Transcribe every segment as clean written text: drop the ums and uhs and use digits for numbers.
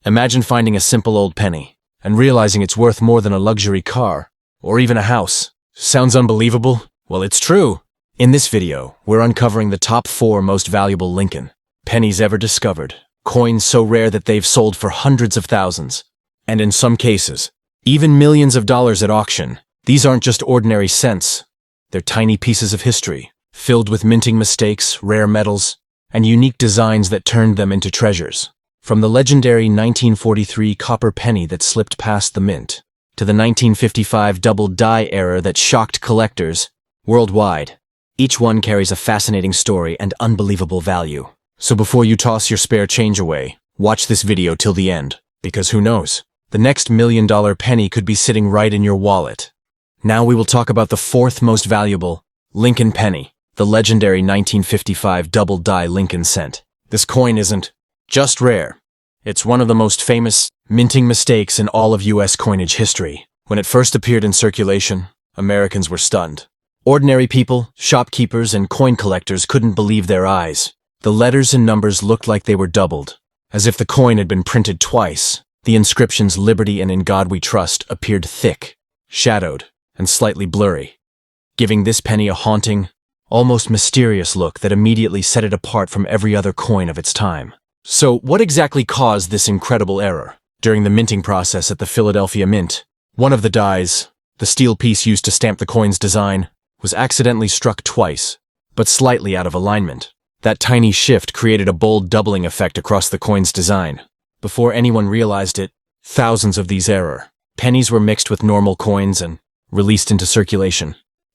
Imagine finding a simple old penny and realizing it's worth more than a luxury car or even a house. Sounds unbelievable? Well, it's true. In this video, we're uncovering the top 4 most valuable Lincoln pennies ever discovered. Coins so rare that they've sold for hundreds of thousands, and in some cases, even millions of dollars at auction. These aren't just ordinary cents. They're tiny pieces of history, filled with minting mistakes, rare metals, and unique designs that turned them into treasures. From the legendary 1943 copper penny that slipped past the mint, to the 1955 double die era that shocked collectors worldwide, each one carries a fascinating story and unbelievable value. So before you toss your spare change away, watch this video till the end, because who knows, the next $1 million penny could be sitting right in your wallet. Now we will talk about the 4th most valuable Lincoln penny, the legendary 1955 double die Lincoln cent. This coin isn't just rare. It's one of the most famous minting mistakes in all of U.S. coinage history. When it first appeared in circulation, Americans were stunned. Ordinary people, shopkeepers, and coin collectors couldn't believe their eyes. The letters and numbers looked like they were doubled, as if the coin had been printed twice. The inscriptions "Liberty" and "In God We Trust" appeared thick, shadowed, and slightly blurry, giving this penny a haunting, almost mysterious look that immediately set it apart from every other coin of its time. So, what exactly caused this incredible error? During the minting process at the Philadelphia Mint, one of the dies, the steel piece used to stamp the coin's design, was accidentally struck twice, but slightly out of alignment. That tiny shift created a bold doubling effect across the coin's design. Before anyone realized it, thousands of these error pennies were mixed with normal coins and released into circulation.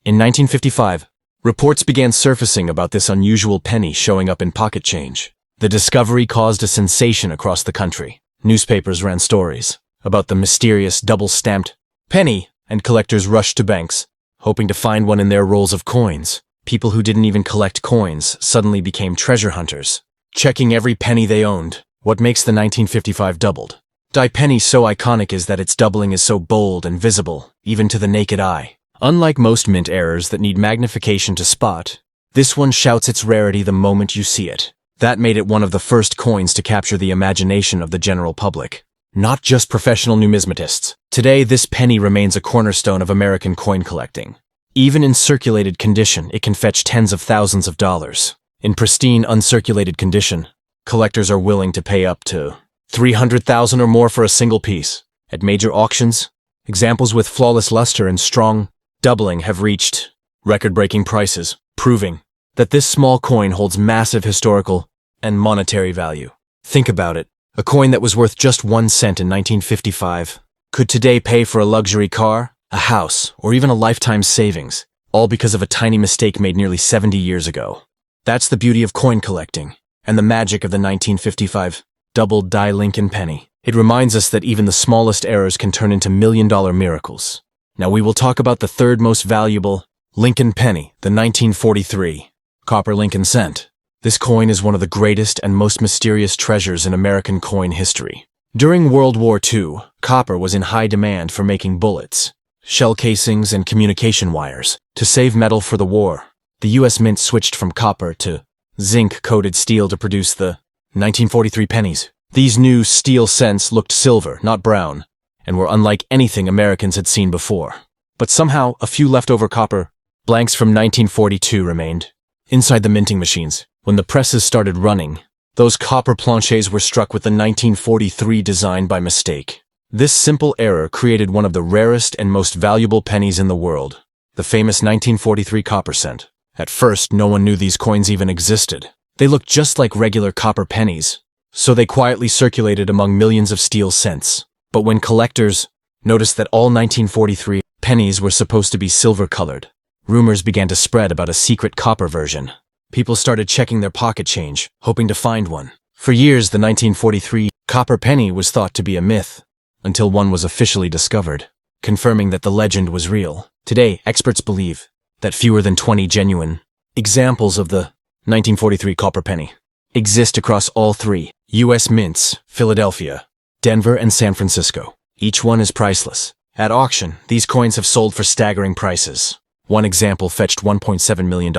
In 1955, reports began surfacing about this unusual penny showing up in pocket change. The discovery caused a sensation across the country. Newspapers ran stories about the mysterious double-stamped penny, and collectors rushed to banks, hoping to find one in their rolls of coins. People who didn't even collect coins suddenly became treasure hunters, checking every penny they owned. What makes the 1955 doubled die penny so iconic is that its doubling is so bold and visible, even to the naked eye. Unlike most mint errors that need magnification to spot, this one shouts its rarity the moment you see it. That made it one of the first coins to capture the imagination of the general public, not just professional numismatists. Today, this penny remains a cornerstone of American coin collecting. Even in circulated condition, it can fetch tens of thousands of dollars. In pristine, uncirculated condition, collectors are willing to pay up to $300,000 or more for a single piece. At major auctions, examples with flawless luster and strong doubling have reached record-breaking prices, proving that this small coin holds massive historical and monetary value. Think about it. A coin that was worth just 1 cent in 1955 could today pay for a luxury car, a house, or even a lifetime savings, all because of a tiny mistake made nearly 70 years ago. That's the beauty of coin collecting and the magic of the 1955 double die Lincoln penny. It reminds us that even the smallest errors can turn into million-dollar miracles. Now we will talk about the 3rd most valuable Lincoln penny, the 1943 copper Lincoln cent. This coin is one of the greatest and most mysterious treasures in American coin history. During World War II, copper was in high demand for making bullets, shell casings, and communication wires. To save metal for the war, the U.S. Mint switched from copper to zinc-coated steel to produce the 1943 pennies. These new steel cents looked silver, not brown, and were unlike anything Americans had seen before. But somehow, a few leftover copper blanks from 1942 remained inside the minting machines. When the presses started running, those copper planchets were struck with the 1943 design by mistake. This simple error created one of the rarest and most valuable pennies in the world, the famous 1943 copper cent. At first, no one knew these coins even existed. They looked just like regular copper pennies, so they quietly circulated among millions of steel cents. But when collectors noticed that all 1943 pennies were supposed to be silver-colored, rumors began to spread about a secret copper version. People started checking their pocket change, hoping to find one. For years, the 1943 copper penny was thought to be a myth, until one was officially discovered, confirming that the legend was real. Today, experts believe that fewer than 20 genuine examples of the 1943 copper penny exist across all 3 U.S. mints, Philadelphia, Denver, and San Francisco. Each one is priceless. At auction, these coins have sold for staggering prices. One example fetched $1.7 million,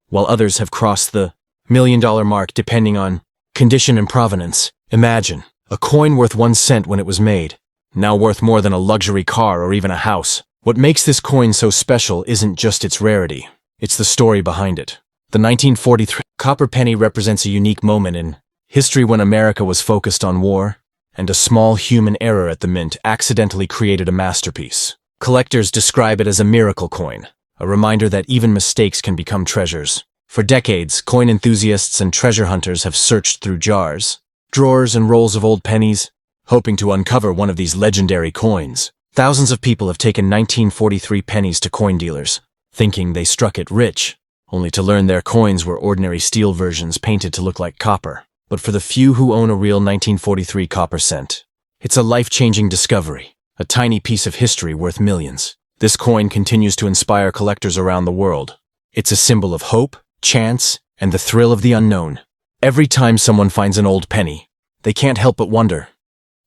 while others have crossed the $1 million mark depending on condition and provenance. Imagine A coin worth 1 cent when it was made, now worth more than a luxury car or even a house. What makes this coin so special isn't just its rarity, it's the story behind it. The 1943 copper penny represents a unique moment in history when America was focused on war, and a small human error at the mint accidentally created a masterpiece. Collectors describe it as a miracle coin, a reminder that even mistakes can become treasures. For decades, coin enthusiasts and treasure hunters have searched through jars, drawers, and rolls of old pennies, hoping to uncover one of these legendary coins. Thousands of people have taken 1943 pennies to coin dealers, thinking they struck it rich, only to learn their coins were ordinary steel versions painted to look like copper. But for the few who own a real 1943 copper cent, it's a life-changing discovery, a tiny piece of history worth millions. This coin continues to inspire collectors around the world. It's a symbol of hope, chance, and the thrill of the unknown. Every time someone finds an old penny, they can't help but wonder,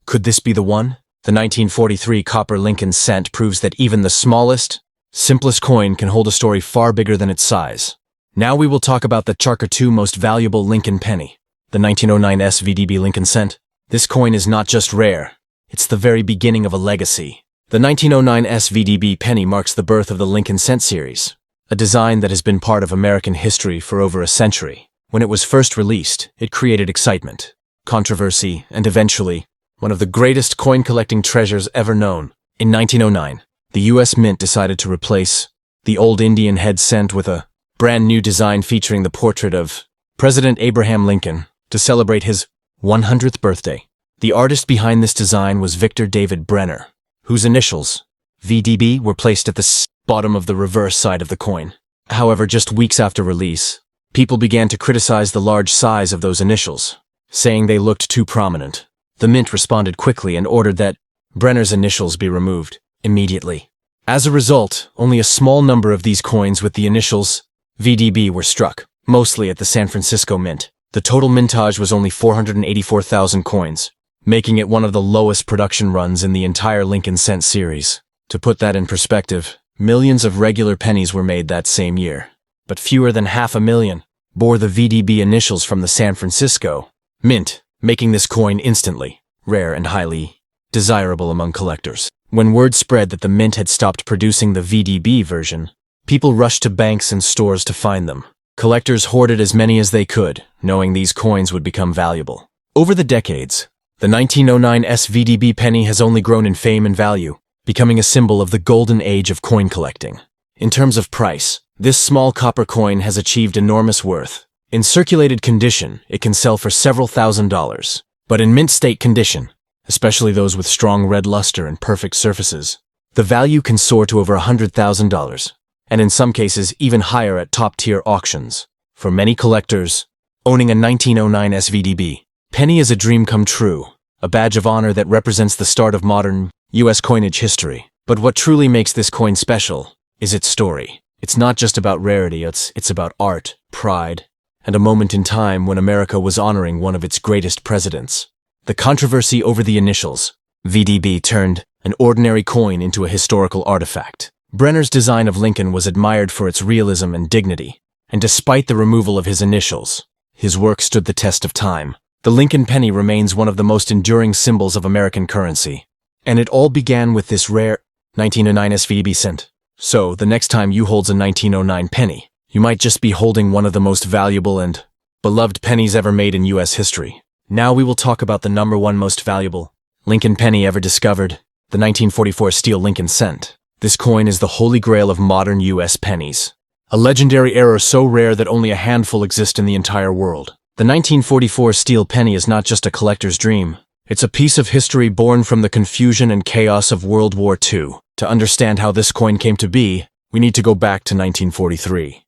could this be the one? The 1943 copper Lincoln cent proves that even the smallest, simplest coin can hold a story far bigger than its size. Now we will talk about the Charker II most valuable Lincoln penny, the 1909 SVDB Lincoln cent. This coin is not just rare, it's the very beginning of a legacy. The 1909 SVDB penny marks the birth of the Lincoln cent series, a design that has been part of American history for over a century. When it was first released, it created excitement, controversy, and eventually, one of the greatest coin-collecting treasures ever known. In 1909, the U.S. Mint decided to replace the old Indian head cent with a brand new design featuring the portrait of President Abraham Lincoln to celebrate his 100th birthday. The artist behind this design was Victor David Brenner, whose initials, VDB, were placed at the bottom of the reverse side of the coin. However, just weeks after release, people began to criticize the large size of those initials, saying they looked too prominent. The Mint responded quickly and ordered that Brenner's initials be removed immediately. As a result, only a small number of these coins with the initials VDB were struck, mostly at the San Francisco Mint. The total mintage was only 484,000 coins, making it one of the lowest production runs in the entire Lincoln cent series. To put that in perspective, millions of regular pennies were made that same year, but fewer than 500,000 bore the VDB initials from the San Francisco Mint, making this coin instantly rare and highly desirable among collectors. When word spread that the Mint had stopped producing the VDB version, people rushed to banks and stores to find them. Collectors hoarded as many as they could, knowing these coins would become valuable. Over the decades, the 1909 SVDB penny has only grown in fame and value, becoming a symbol of the golden age of coin collecting. In terms of price, this small copper coin has achieved enormous worth. In circulated condition, it can sell for several $1,000s, but in mint state condition, especially those with strong red luster and perfect surfaces, the value can soar to over $100,000, and in some cases even higher at top-tier auctions. For many collectors, owning a 1909 SVDB penny is a dream come true, a badge of honor that represents the start of modern U.S. coinage history. But what truly makes this coin special is its story. It's not just about rarity, it's about art, pride, and a moment in time when America was honoring one of its greatest presidents. The controversy over the initials, VDB, turned an ordinary coin into a historical artifact. Brenner's design of Lincoln was admired for its realism and dignity, and despite the removal of his initials, his work stood the test of time. The Lincoln penny remains one of the most enduring symbols of American currency, and it all began with this rare 1909 SVDB cent. So, the next time you hold a 1909 penny, you might just be holding one of the most valuable and beloved pennies ever made in U.S. history. Now we will talk about the number one most valuable Lincoln penny ever discovered, the 1944 steel Lincoln cent. This coin is the holy grail of modern U.S. pennies, a legendary error so rare that only a handful exist in the entire world. The 1944 steel penny is not just a collector's dream. It's a piece of history born from the confusion and chaos of World War II. To understand how this coin came to be, we need to go back to 1943.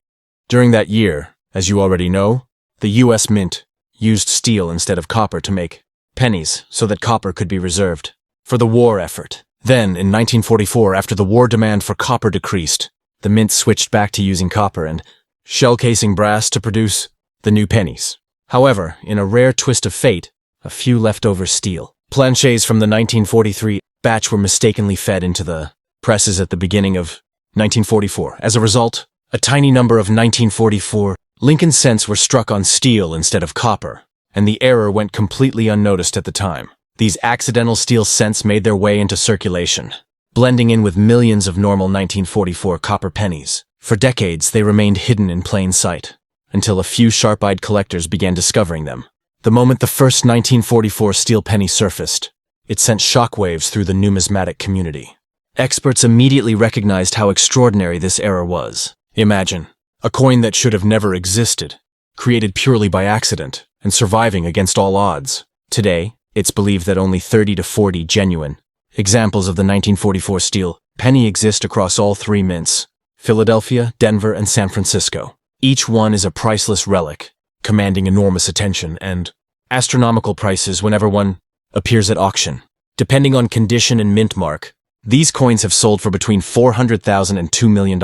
During that year, as you already know, the U.S. Mint used steel instead of copper to make pennies so that copper could be reserved for the war effort. Then, in 1944, after the war demand for copper decreased, the Mint switched back to using copper and shell-casing brass to produce the new pennies. However, in a rare twist of fate, a few leftover steel planchets from the 1943 batch were mistakenly fed into the presses at the beginning of 1944. As a result, a tiny number of 1944 Lincoln cents were struck on steel instead of copper, and the error went completely unnoticed at the time. These accidental steel cents made their way into circulation, blending in with millions of normal 1944 copper pennies. For decades, they remained hidden in plain sight, until a few sharp-eyed collectors began discovering them. The moment the first 1944 steel penny surfaced, it sent shockwaves through the numismatic community. Experts immediately recognized how extraordinary this error was. Imagine, a coin that should have never existed, created purely by accident, and surviving against all odds. Today, it's believed that only 30 to 40 genuine examples of the 1944 steel penny exist across all three mints: Philadelphia, Denver, and San Francisco. Each one is a priceless relic, commanding enormous attention and astronomical prices whenever one appears at auction. Depending on condition and mint mark, these coins have sold for between $400,000 and $2 million.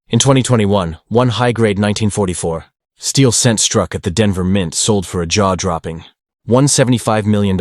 In 2021, one high-grade 1944 steel cent struck at the Denver Mint sold for a jaw-dropping $175 million,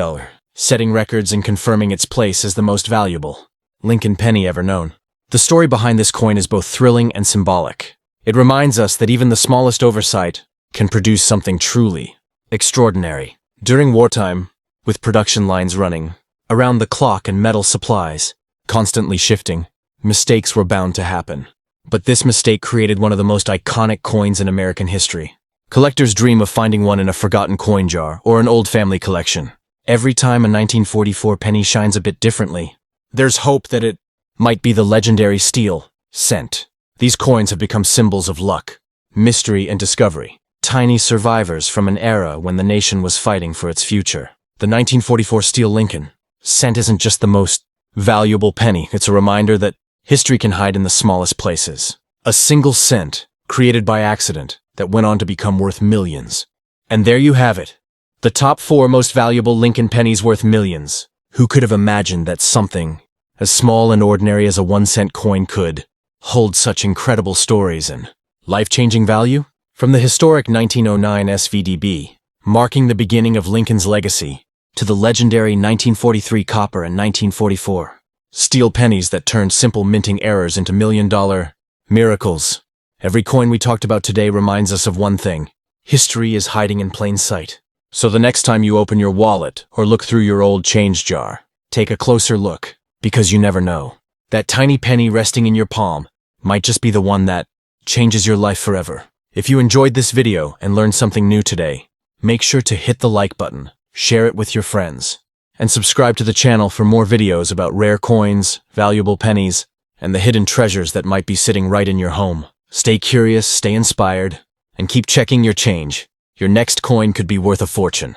setting records and confirming its place as the most valuable Lincoln penny ever known. The story behind this coin is both thrilling and symbolic. It reminds us that even the smallest oversight can produce something truly extraordinary. During wartime, with production lines running around the clock and metal supplies constantly shifting, mistakes were bound to happen. But this mistake created one of the most iconic coins in American history. Collectors dream of finding one in a forgotten coin jar or an old family collection. Every time a 1944 penny shines a bit differently, there's hope that it might be the legendary steel cent. These coins have become symbols of luck, mystery, and discovery. Tiny survivors from an era when the nation was fighting for its future. The 1944 steel Lincoln cent isn't just the most valuable penny, it's a reminder that history can hide in the smallest places. A single cent, created by accident, that went on to become worth millions. And there you have it. The top 4 most valuable Lincoln pennies worth millions. Who could have imagined that something as small and ordinary as a 1-cent coin could hold such incredible stories and life-changing value? From the historic 1909 SVDB, marking the beginning of Lincoln's legacy, to the legendary 1943 copper and 1944 steel pennies that turned simple minting errors into million-dollar miracles. Every coin we talked about today reminds us of one thing: history is hiding in plain sight. So the next time you open your wallet or look through your old change jar, take a closer look, because you never know. That tiny penny resting in your palm might just be the one that changes your life forever. If you enjoyed this video and learned something new today, make sure to hit the like button, share it with your friends, and subscribe to the channel for more videos about rare coins, valuable pennies, and the hidden treasures that might be sitting right in your home. Stay curious, stay inspired, and keep checking your change. Your next coin could be worth a fortune.